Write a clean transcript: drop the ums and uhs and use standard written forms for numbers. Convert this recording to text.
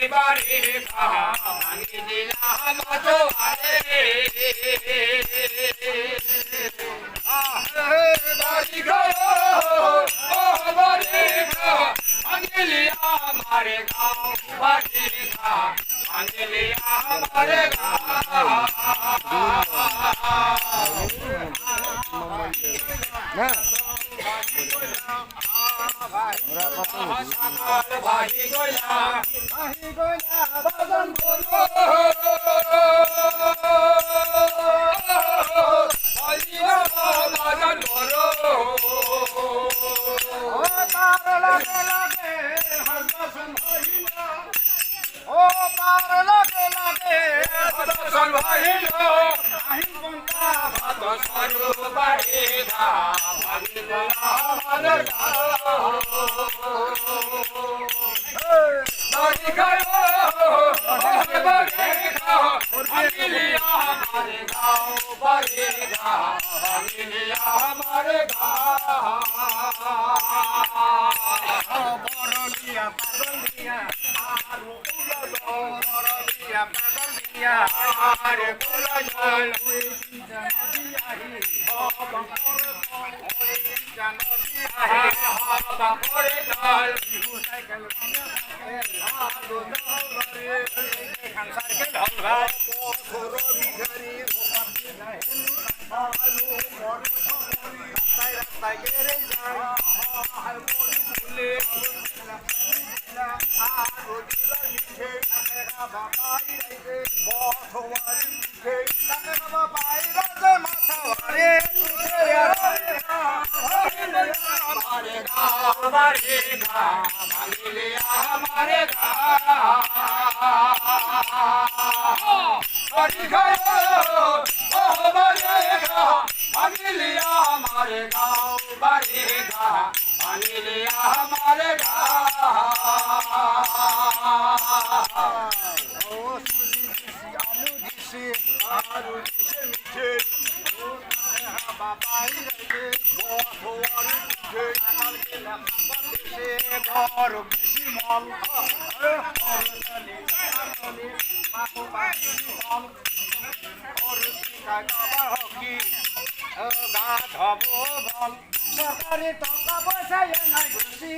বাড়ি ভাঙি দিলাম জোয়ারে বাড়ি গো ও বাড়ি ভাঙিলি আমার গাঁও বাড়ি ভাঙিলি আমার গাঁও না ভাই গয়া বাদন করো বাদন করো ও পার লাগে লাগে হাসন হইলা ও পার লাগে লাগে হাসন হইলা আহিম বন্ধা ভাত সরু বাড়ি ভাঙিল আমার গাঁও বাড়ি গো বাড়ি ভাঙিলি আমার গাঁও বাড়ি ভাঙিলি আমার গাঁও বরলিয়া পাগল দিয়া আর উলদ বরলিয়া পাগল দিয়া আর গোলা জল ওই নদী আহি হবঙ্কর ওই নদী আহি বাপরে জল বিহু সাইকেল আলো নরে খান সাইকেল হলবা পথর বিঘারি গোপাতি নাহেন আলু মরে রাস্তায় রাস্তায় গেরে যায় আর মরে ভুলে আরো দিলা মিঠে বাবাই রে বথওয়ারি মিঠে বাবাই রাজা মাথাওয়ারে উঠে আমারে গাঁও বাড়ি ভাঙিলি আমার গাঁও বাড়ি গো ও বাড়ি ভাঙিলি আমার গাঁও বাড়ি ভাঙিলি আমার গাঁও ও সুজি দিছি আলু দিছি আলু দিছে মিঠে ও বাবাই রে বথওয়ারি মিঠে কালকে লাগান দিছে ঘর বেশি মল মাকো বাকি মল ওর দিকা গাবা হকি গা ধব বল সরকারি টাকা পয়সা নাই ঘুষি